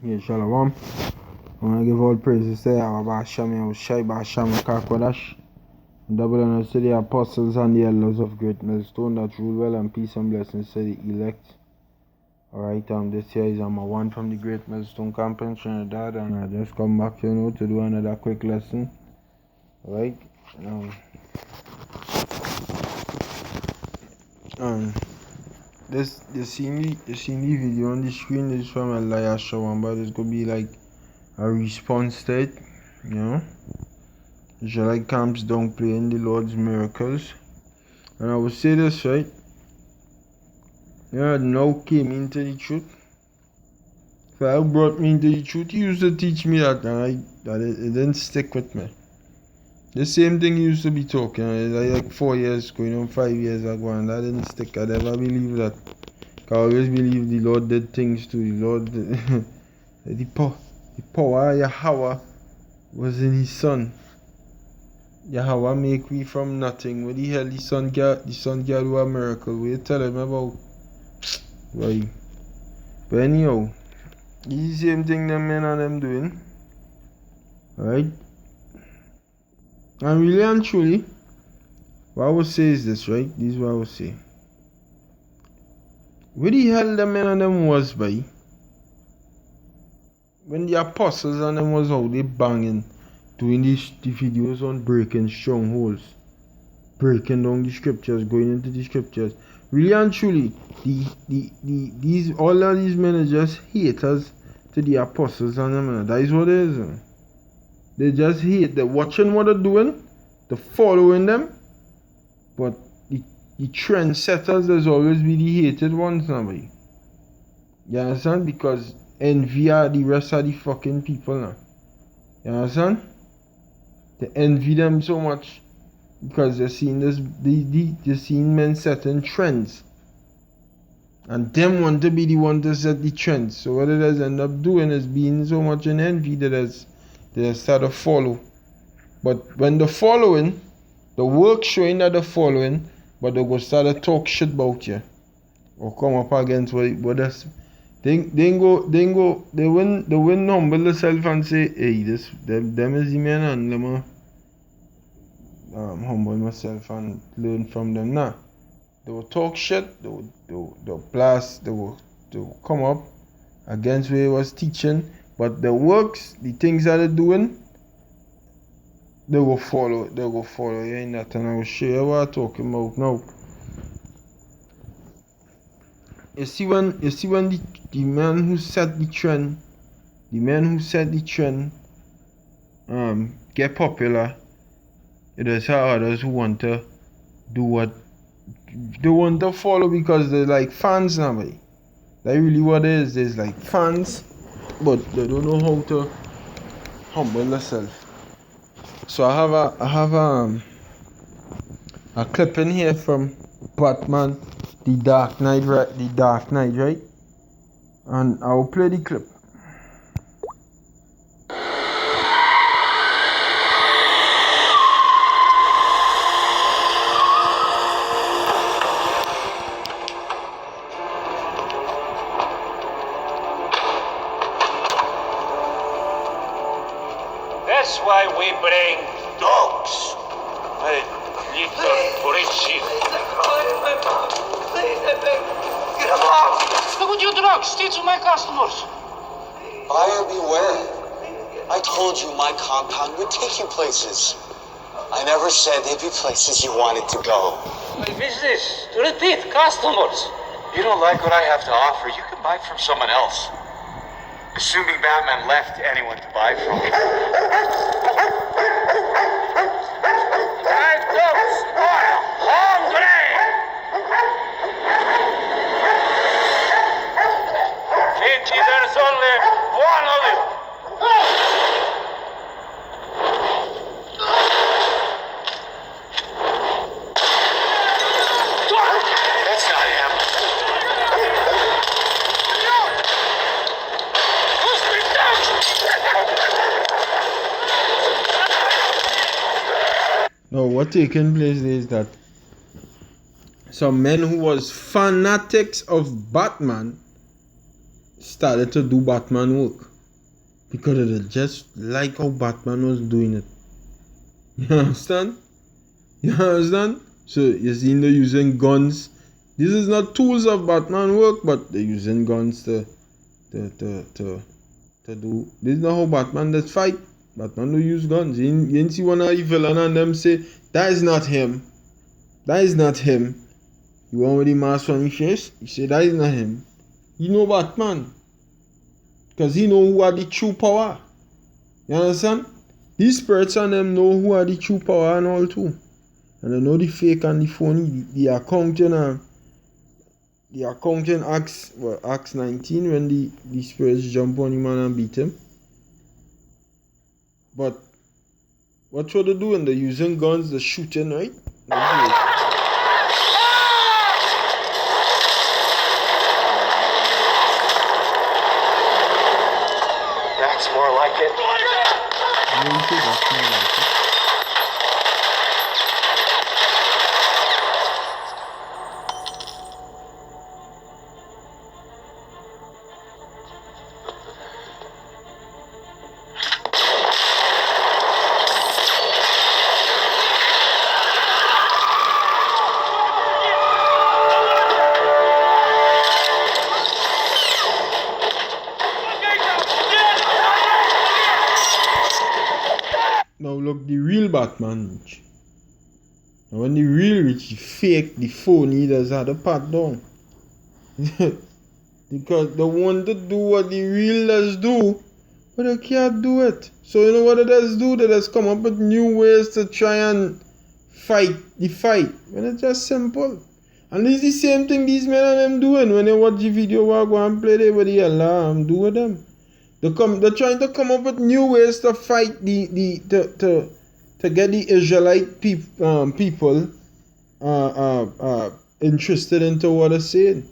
Yeah, Shalom. I want to give all praises to Yahweh Hashem, Yahushai, B'Hashem, Kakwadash. Double honors to the apostles and the elders of great millstone that rule well, and peace and blessings to the elect. Alright, this here is my one from the great millstone camp in Trinidad, and I just come back, to do another quick lesson. Alright, this you see the video on the screen is from Elias Shawan, but it's gonna be like a response to it, Israelite camps downplaying the Lord's miracles. And I will say this, right? Now came into the truth. If I brought me into the truth, he used to teach me that, and it didn't stick with me. The same thing he used to be talking, like 4 years ago, 5 years ago, and that didn't stick. I never believed that. I always believed the Lord did things to the Lord. The power of Yahweh was in his son. Yahweh make we from nothing. What the hell the son can do a miracle? What you tell him about? Right. But anyhow, the same thing them men and them doing. Right? And really and truly, what I would say is this, right? This is what I would say. Where the hell them men and them was by? When the apostles and them was out there banging, doing the videos on breaking strongholds, breaking down the scriptures, going into the scriptures. Really and truly, all of these men are just haters to the apostles and them. That is what it is. They just hate. They're watching what they're doing, they're following them, but the trendsetters, there's always be the hated ones now. You understand? Because envy are the rest of the fucking people now. You understand? They envy them so much because they're seeing they're seeing men setting trends, and them want to be the one to set the trends. So what it does end up doing is being so much in envy that they start to follow. But when they're following, the work showing that they're following, but they go start to talk shit about you or come up against what that's. They win humble themselves and say, hey, them is the men, and let me humble myself and learn from them. Nah, they will talk shit, they'll blast, they will come up against where he was teaching, but the works, the things that they're doing, they will follow. You ain't that, and I will show you what I'm talking about now. You see when the man who set the trend, get popular, it is how others who want to do what they want to follow because they're like fans now. That's really what it is. There's like fans, but they don't know how to humble themselves. So I have a clip in here from Batman. The Dark Knight, right? And I will play the clip. That's why we bring dogs. Little Richie. Come on! Look at you drugs, teach my customers. Buyer beware. I told you my compound would take you places. I never said there'd be places you wanted to go. My business, to repeat customers. You don't like what I have to offer, you can buy from someone else. Assuming Batman left anyone to buy from. I don't spoil hungry! Finchi, there's only one of you. That's not him. Now, what taking place is that some men who was fanatics of Batman started to do Batman work because of it, just like how Batman was doing it. You understand? You understand? So you see, they're using guns. This is not tools of Batman work, but they're using guns to do. This is not how Batman does fight. Batman don't use guns. You didn't see one of the villain and them say, that is not him. That is not him. You want with the mask on his face? You say that is not him. You know Batman. Because he know who are the true power. You understand? These spirits and them know who are the true power and all too. And they know the fake and the phony. The accountant Acts 19 when the spirits jump on him and beat him. But what should they doing? They're using guns, they're shooting, right? That's more like it. Now look, the real Batman reach. Now when the real reach, the fake, the phony, does have the pat down. Because they want to do what the real does do, but they can't do it. So you know what it does do? They just come up with new ways to try and fight the fight. When it's just simple. And it's the same thing these men and them doing. When they watch the video, we'll go and play there with the alarm, do with them. They're trying to come up with new ways to fight to get the Israelite people interested into what they're saying.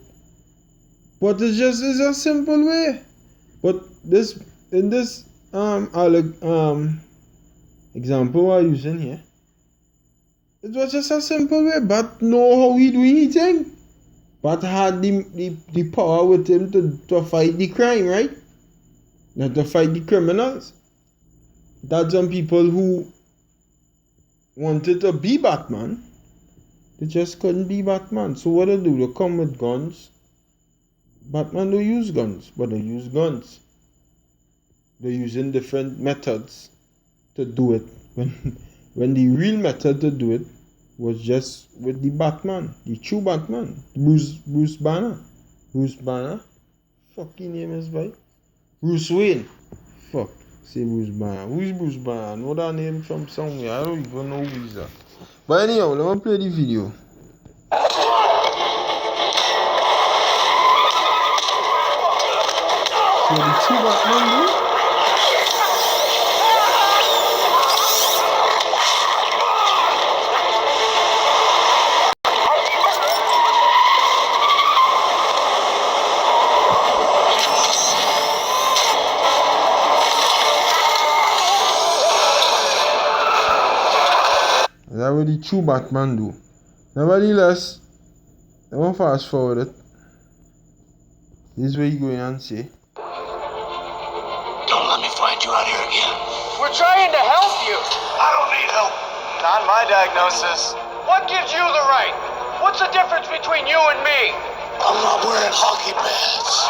But it's a simple way. But in this example we're using here, it was just a simple way. But know how he do anything. But had the power with him to fight the crime, right? Not to fight the criminals. That's some people who wanted to be Batman. They just couldn't be Batman. So what they do? They come with guns. Batman don't use guns, but they use guns. They're using different methods to do it. When the real method to do it was just with the Batman, the true Batman, Bruce Banner. Bruce Banner. Fucking name is by Bruce Wayne. Fuck. Say Bruce Banner. Who is Bruce Banner? I know that name from somewhere. I don't even know who is that. But anyhow, let me play the video. So the true Batman do? That's what the true Batman do. Nevertheless, I want to fast forward it. This is what you go in and say. Don't let me find you out here again. We're trying to help you. I don't need help. Not my diagnosis. What gives you the right? What's the difference between you and me? I'm not wearing hockey pads.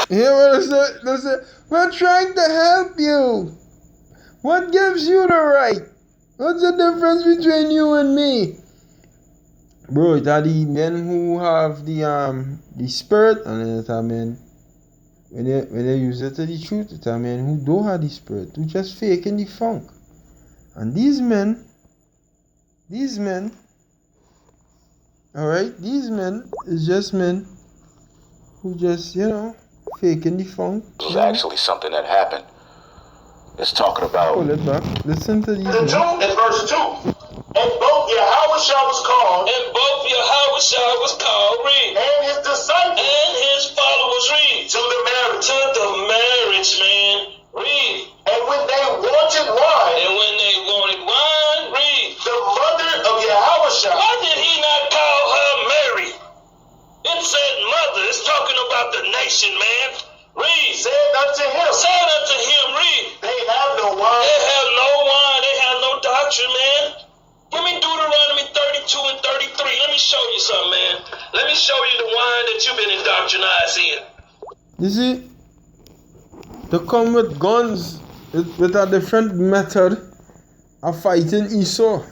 Hear what I said? They say, we're trying to help you. What gives you the right? What's the difference between you and me? Bro, it are the men who have the spirit, and then it are men when they use it to the truth, it are men who don't have the spirit, who just faking the funk. And these men, alright, these men is just men who just, faking the funk. It was actually something that happened. It's talking about. Pull it back. Listen to these The 2 in verse 2. And both Yahweh was called. And both Yahweh was called, read. And his disciples. And his followers, read. To the marriage. To the marriage, man. Read. And when they wanted wine. And when they wanted wine, read. The mother of Yahweh. Why did he not call her Mary? It said mother. It's man. Read. Say it unto him. Say it unto him. Read. They have no wine. They have no wine. They have no doctrine, man. Give me Deuteronomy 32 and 33. Let me show you something, man. Let me show you the wine that you've been indoctrinized in. You see, to come with guns with a different method of fighting Esau,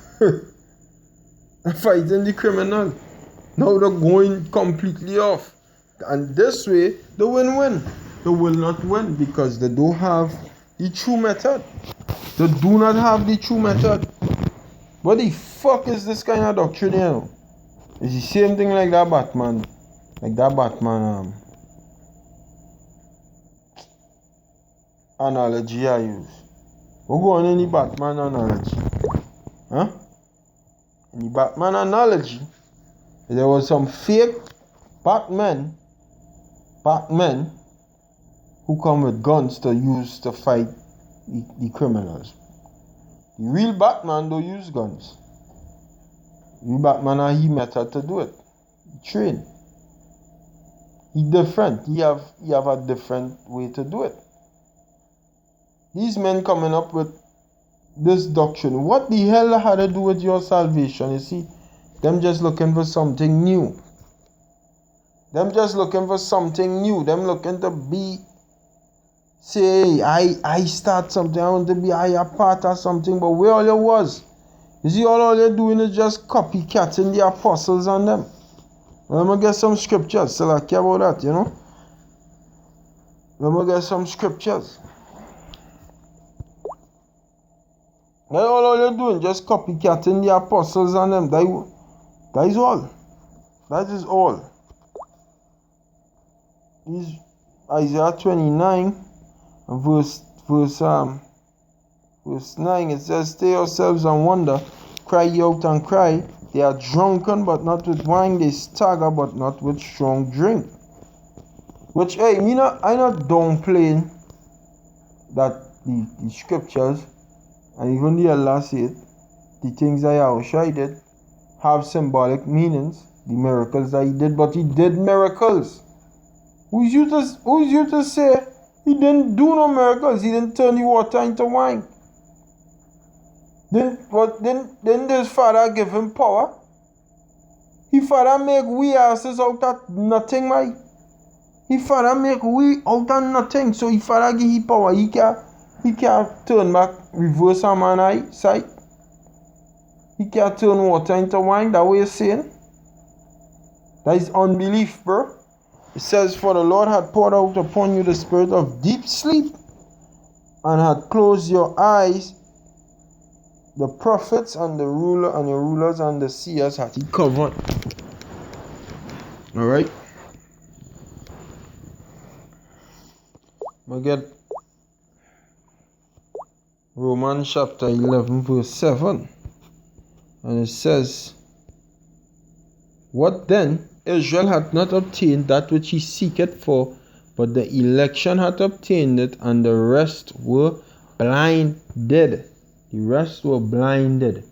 of fighting the criminal. Now they're going completely off. And this way, they win-win. They will not win because they don't have the true method. They do not have the true method. What the fuck is this kind of doctrine, you know? It's the same thing like that Batman. Like that Batman analogy I use. We'll go on in the Batman analogy. Huh? In the Batman analogy, there was some fake Batmen who come with guns to use to fight the criminals. The real Batman don't use guns. The real Batman has his method to do it. He train. He different. He have a different way to do it. These men coming up with this doctrine. What the hell had to do with your salvation? You see, them just looking for something new. Them just looking for something new. Them looking to be, say, I start something. I want to be a part of something. But where all you was? You see, all you're doing is just copycatting the apostles on them. Well, let me get some scriptures. So I care about that, you know. Let me get some scriptures. That's all you're doing, just copycatting the apostles on them. That is all. That is all. Is Isaiah 29, verse 9. It says, "Stay yourselves and wonder, cry ye out and cry. They are drunken, but not with wine. They stagger, but not with strong drink." Which, hey, I'm not downplaying that the scriptures, and even the Allah said, the things that Yahushua did have symbolic meanings, the miracles that he did, but he did miracles. Who's you to say he didn't do no miracles? He didn't turn the water into wine. Then this father give him power? He father make we asses out of nothing, mate. He father make we out of nothing. So he father give him power. He can't turn back, reverse a man's sight. He can't turn water into wine. That way you're saying? That is unbelief, bro. It says, "For the Lord had poured out upon you the spirit of deep sleep, and had closed your eyes. The prophets and your rulers and the seers had he covered." Alright. We get Romans chapter 11 verse 7. And it says, "What then? Israel hath not obtained that which he seeketh for, but the election hath obtained it, and the rest were blinded." The rest were blinded.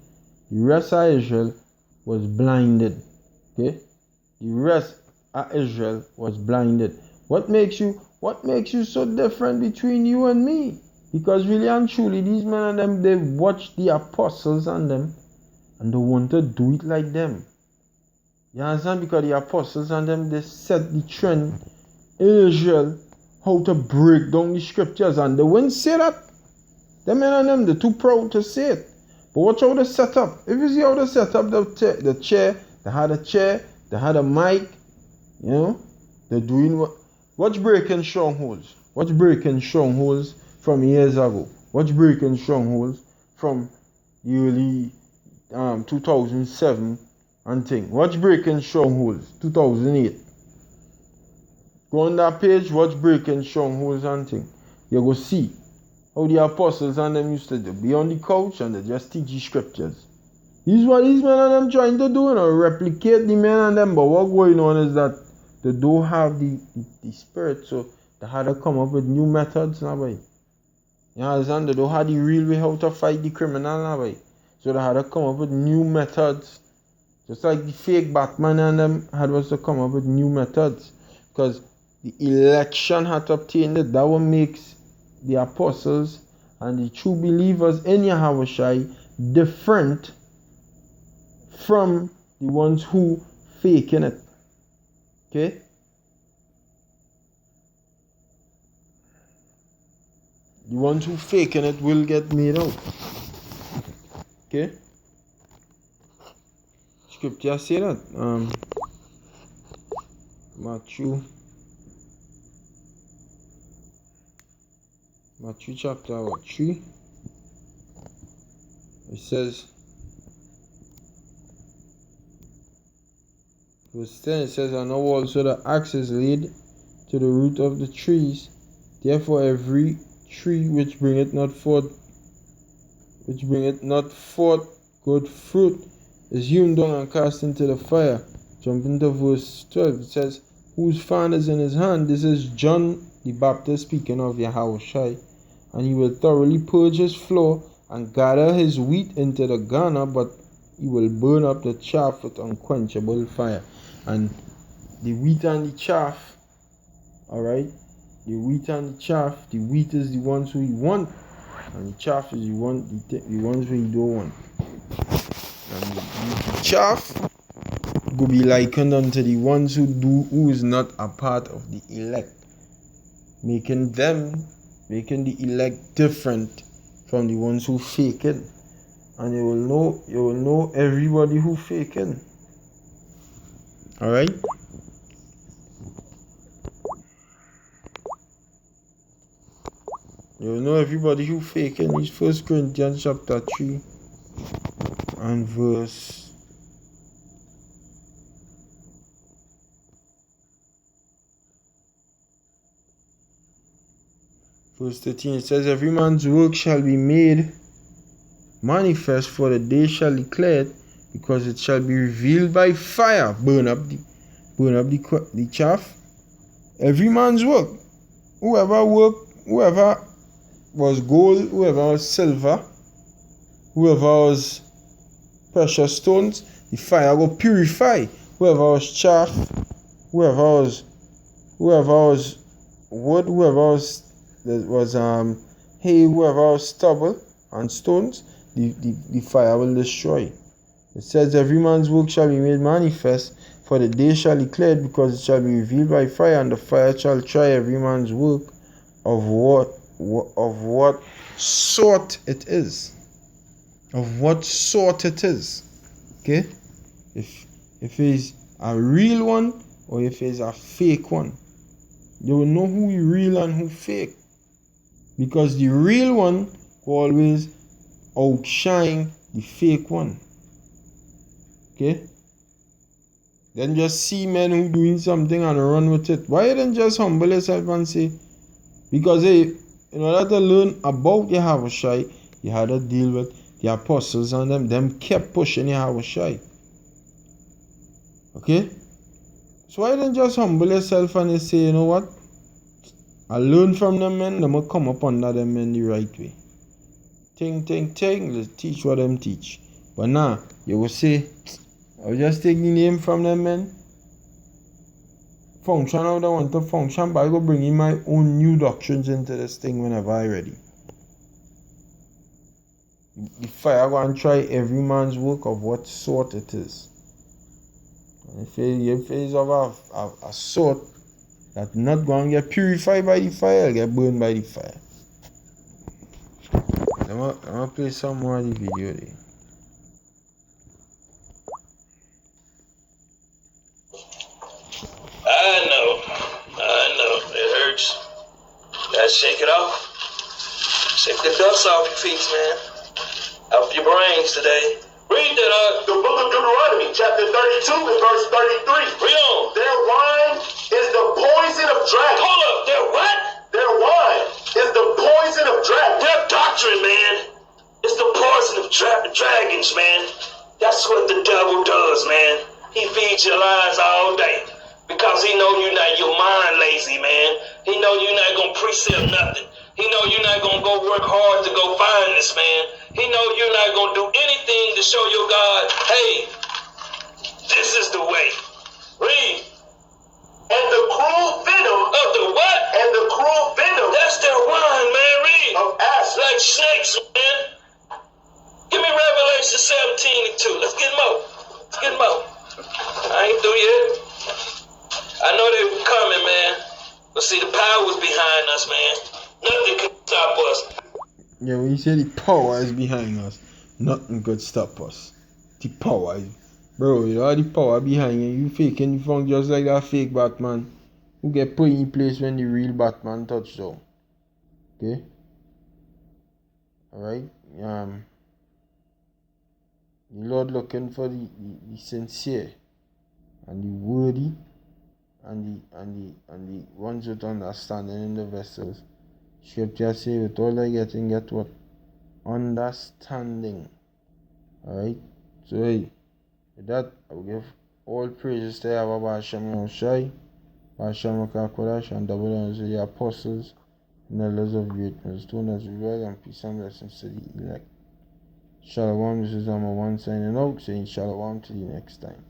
The rest of Israel was blinded. Okay? The rest of Israel was blinded. What makes you so different between you and me? Because really and truly, these men and them, they watch the apostles and them, and they want to do it like them. You understand? Because the apostles and them, they set the trend in Israel how to break down the scriptures, and they wouldn't say that. Them men and them, they're too proud to say it. But watch how they set up. If you see how they set up the chair, they had a chair, they had a mic, you know, they're doing what? Watch breaking strongholds. Watch breaking strongholds from years ago. Watch breaking strongholds from early 2007 and thing. Watch breaking strongholds 2008. Go on that page, watch breaking strongholds and thing. You go see how the apostles and them used to do. Be on the couch and they just teach the scriptures. This is what these men and them trying to do, you know, replicate the men and them. But what going on is that they don't have the spirit, so they had to come up with new methods now, boy. You understand? They don't have the real way how to fight the criminal now, boy. So they had to come up with new methods. Just like the fake Batman and them had was to come up with new methods. Because the election had obtained it. That what makes the apostles and the true believers in Yahushua different from the ones who faking it. Okay? The ones who faking it will get made out. Okay? Scripture say that. Matthew chapter 3. It says, verse 10, it says, and now also the axe is laid to the root of the trees. Therefore every tree which bringeth not forth good fruit is hewn down and cast into the fire. Jump into verse 12. It says, whose fan is in his hand? This is John the Baptist speaking of Yahushua. And he will thoroughly purge his floor and gather his wheat into the garner, but he will burn up the chaff with unquenchable fire. And the wheat and the chaff, alright, the wheat and the chaff, the wheat is the ones who you want, and the chaff is the ones who you don't want. And the chaff will be likened unto the ones who is not a part of the elect, making the elect different from the ones who fake it. And you will know everybody who fake it. Alright? You will know everybody who fake it. It's 1 Corinthians chapter 3 and verse 13. It says, every man's work shall be made manifest, for the day shall declare it, because it shall be revealed by fire. Burn up the chaff. Every man's work. Whoever was gold, whoever was silver, whoever was precious stones, the fire will purify. Whoever was chaff, whoever was wood, whoever was hay, whoever was stubble and stones, the fire will destroy. It says, every man's work shall be made manifest, for the day shall declare it, because it shall be revealed by fire, and the fire shall try every man's work of what sort it is. Of what sort it is. Okay? If it's a real one or if it's a fake one. You will know who is real and who fake. Because the real one will always outshine the fake one. Okay? Then just see men who doing something and run with it. Why don't just humble yourself and say, because in order to learn about Yahushua, you had to deal with the apostles and them kept pushing Yahushua. Okay? So why don't just humble yourself and say, you know what? I learn from them men, them will come up under them men the right way. Think, let's teach what them teach. But now, you will say, I'll just take the name from them men. Function how they want to function, but I go bring in my own new doctrines into this thing whenever I ready. The fire go and try every man's work of what sort it is. And if it is of a sort that not going to get purified by the fire, get burned by the fire. I'm going to play some more of the video there. I know, it hurts. Gotta shake it off. Shake the dust off your feet, man. Off your brains today. Read that, the book of Deuteronomy, chapter 32 and verse 33. Read on. Their wine is the poison of dragons. Hold up, their what? Their wine is the poison of dragons. Their doctrine, man, is the poison of dragons, man. That's what the devil does, man. He feeds your lies all day. Because he know you're not, your mind lazy, man. He know you're not going to precept nothing. He know you're not going to go work hard to go find this, man. He know you're not going to do anything to show your God, hey, this is the way. Read. And the cruel venom of the what? And the cruel venom. That's their wine, man. Read. Of asps. Like snakes, man. Give me Revelation 17 and 2. Let's get more. Let's get more. I ain't through yet. I know they were coming, man. But see, the power was behind us, man. Nothing could stop us. Yeah, when you say the power is behind us, nothing could stop us. The power is... Bro, you know the power behind you. You faking the funk just like that fake Batman who get put in place when the real Batman touched down. Okay? Alright? The Lord looking for the sincere and the worthy and the ones with understanding in the vessels. Scripture say with all I getting, get what? Understanding. Alright? So hey, with that, I will give all praises to Yahweh Hashem Yoshai, Hashem Kodash, and double honors to the apostles and elders of greatness, to us reward and peace and blessings to the elect. Shalom, this is number one signing out, saying shalom to the next time.